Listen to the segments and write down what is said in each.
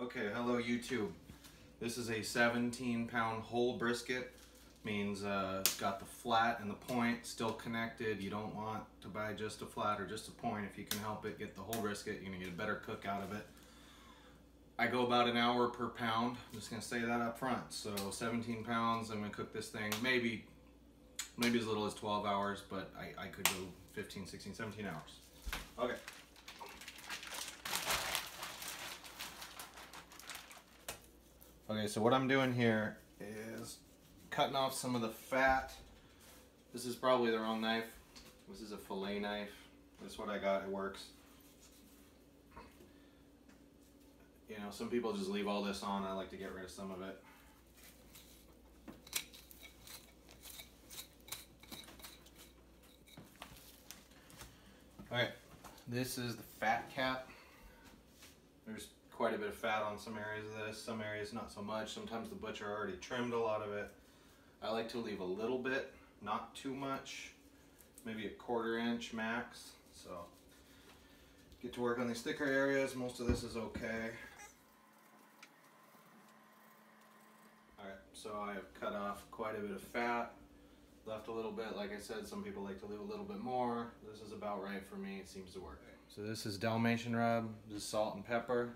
Okay, hello YouTube. This is a 17-pound whole brisket. Means it's got the flat and the point still connected. You don't want to buy just a flat or just a point. If you can help it, get the whole brisket. You're gonna get a better cook out of it. I go about an hour per pound. I'm just gonna say that up front. So 17 pounds, I'm gonna cook this thing maybe as little as 12 hours, but I could go 15, 16, 17 hours. Okay. Okay, so what I'm doing here is cutting off some of the fat. This is probably the wrong knife. This is a fillet knife. That's what I got, it works. You know, some people just leave all this on. I like to get rid of some of it. Okay, this is the fat cap. There's quite a bit of fat on some areas of this, some areas not so much. Sometimes the butcher already trimmed a lot of it. I like to leave a little bit, not too much, maybe a 1/4 inch max. So get to work on these thicker areas. Most of this is okay. Alright, so I have cut off quite a bit of fat, left a little bit. Like I said, some people like to leave a little bit more. This is about right for me. It seems to work. So this is Dalmatian rub, just salt and pepper.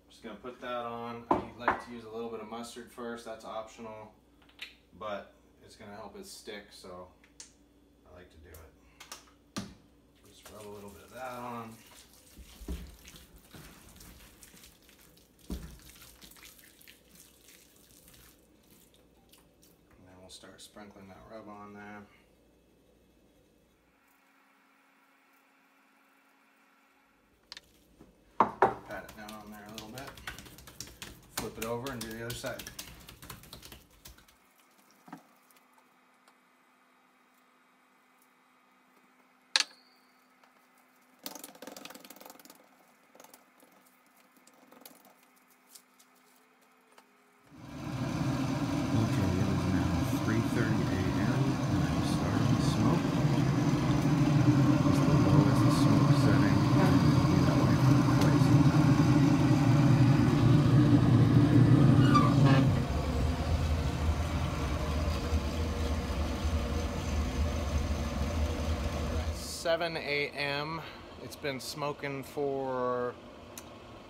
Just gonna put that on. I like to use a little bit of mustard first. That's optional, but it's gonna help it stick, so I like to do it. Just rub a little bit of that on. And then we'll start sprinkling that rub on there. Pat it down on there a little bit. Flip it over and do the other side. It's 7 a.m. It's been smoking for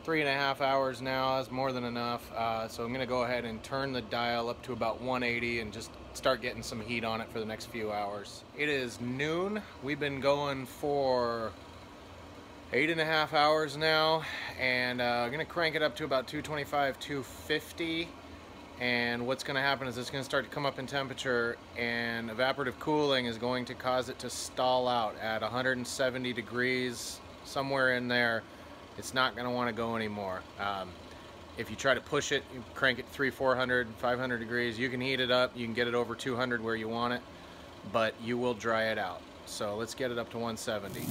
3.5 hours now. That's more than enough. So I'm gonna go ahead and turn the dial up to about 180 and just start getting some heat on it for the next few hours. It is noon. We've been going for 8.5 hours now, and I'm gonna crank it up to about 225, 250. And what's going to happen is it's going to start to come up in temperature, and evaporative cooling is going to cause it to stall out at 170 degrees, somewhere in there. It's not going to want to go anymore. If you try to push it, you crank it 300, 400, 500 degrees, you can heat it up, you can get it over 200 where you want it, but you will dry it out. So let's get it up to 170.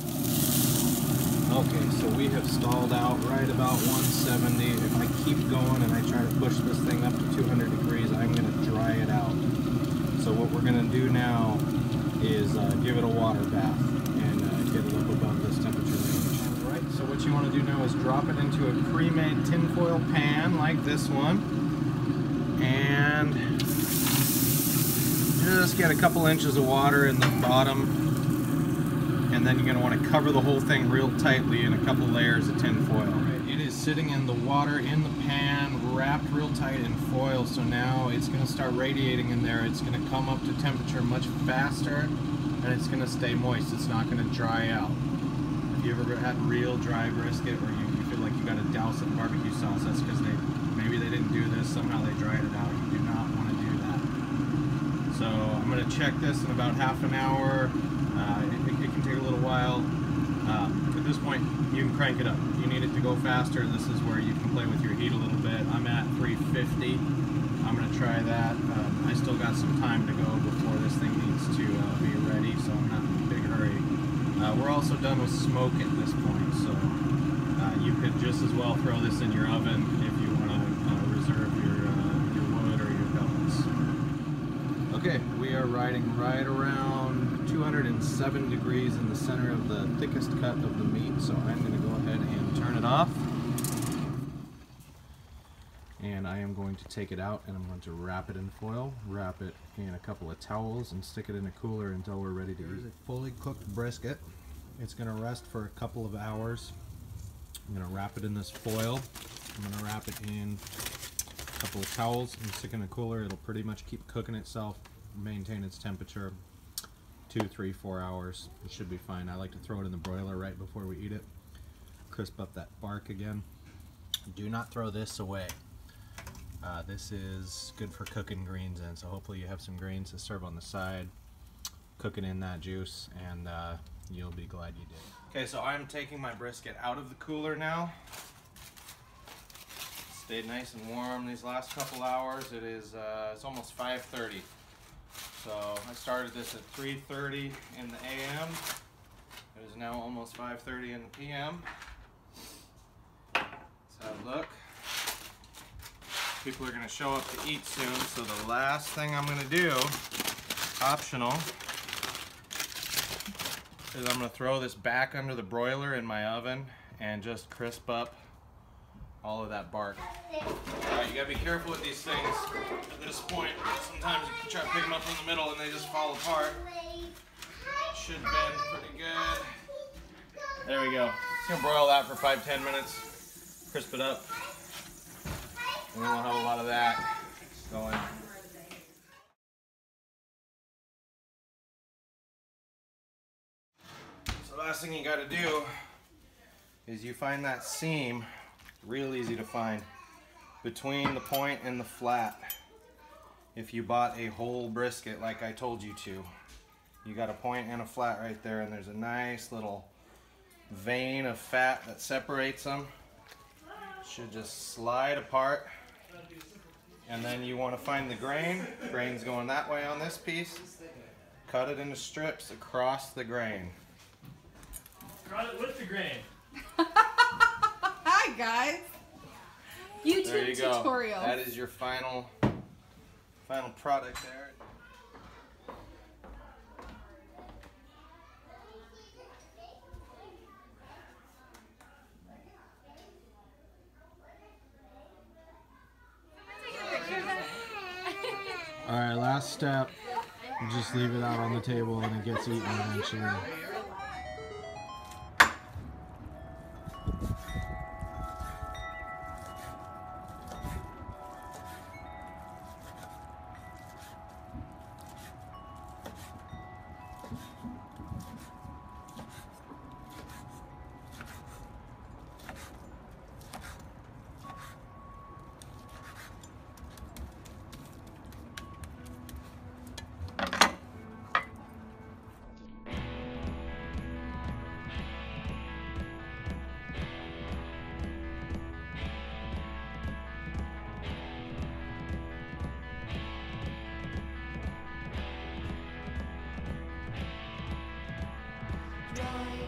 Okay, so we have stalled out right about 170. If I keep going and I try to push this thing up to 200 degrees, I'm going to dry it out. So what we're going to do now is give it a water bath and get it up above this temperature range. Alright, so what you want to do now is drop it into a pre-made tinfoil pan like this one. And just get a couple inches of water in the bottom. And then you're going to want to cover the whole thing real tightly in a couple layers of tin foil. It is sitting in the water in the pan, wrapped real tight in foil, so now it's going to start radiating in there. It's going to come up to temperature much faster, and it's going to stay moist. It's not going to dry out. If you ever had real dry brisket where you feel like you got to douse it in barbecue sauce, that's because maybe they didn't do this, somehow they dried it out. You do not want to do that. So I'm going to check this in about half an hour. It can take a little while. At this point, you can crank it up. If you need it to go faster, this is where you can play with your heat a little bit. I'm at 350. I'm going to try that. I still got some time to go before this thing needs to be ready, so I'm not in a big hurry. We're also done with smoke at this point, so you could just as well throw this in your oven if you want to reserve your wood or your pellets. Okay, we are riding right around 207 degrees in the center of the thickest cut of the meat, so I'm going to go ahead and turn it off. And I am going to take it out and I'm going to wrap it in foil, wrap it in a couple of towels, and stick it in a cooler until we're ready to eat. Here's a fully cooked brisket. It's going to rest for a couple of hours. I'm going to wrap it in this foil. I'm going to wrap it in a couple of towels and stick it in a cooler. It'll pretty much keep cooking itself, maintain its temperature 2, 3, 4 hours. It should be fine. I like to throw it in the broiler right before we eat it. Crisp up that bark again. Do not throw this away. This is good for cooking greens in, so hopefully you have some greens to serve on the side. Cook it in that juice and you'll be glad you did. Okay, so I'm taking my brisket out of the cooler now. Stayed nice and warm these last couple hours. It's almost 5:30. So I started this at 3:30 in the AM. It is now almost 5:30 in the PM. Let's have a look. People are going to show up to eat soon, so the last thing I'm going to do, optional, is I'm going to throw this back under the broiler in my oven and just crisp up all of that bark. Alright, you got to be careful with these things at this point. Sometimes you can try to pick them up in the middle and they just fall apart. Should bend pretty good. There we go. Just going to broil that for 5-10 minutes. Crisp it up. And then we'll have a lot of that going. So the last thing you got to do is you find that seam, real easy to find, between the point and the flat. If you bought a whole brisket like I told you to, you got a point and a flat right there, and there's a nice little vein of fat that separates them. Should just slide apart. And then you want to find the grain. Grain's going that way on this piece. Cut it into strips across the grain. Cut it with the grain. Hi guys. YouTube there you tutorial. Go. That is your final product there. Alright, last step. You just leave it out on the table and it gets eaten eventually.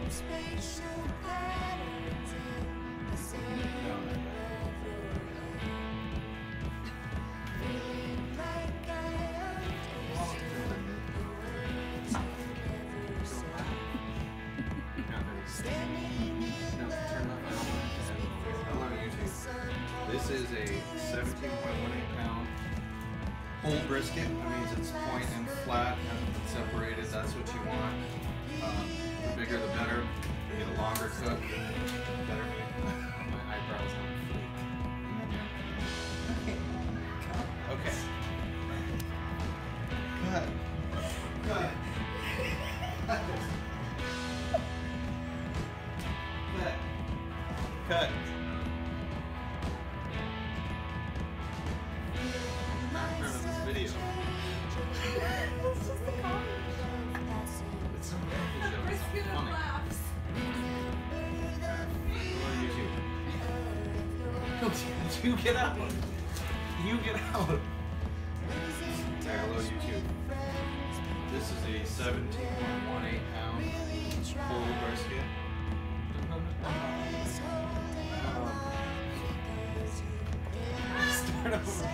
Spatial patterns in the same feeling like I understood the words you never said. Standing in the This is a 17.18 pound whole brisket. That means it's point and flat and separated. That's what you want. The bigger the better. You get a longer cook, the better meat. My eyebrows on fleek. Okay. Cut. Cut. Cut. Cut. Background of this video. It's just a comment. It's so funny. You get out. You get out. Say hello, YouTube. This is a 17.18 pound whole brisket. Start over.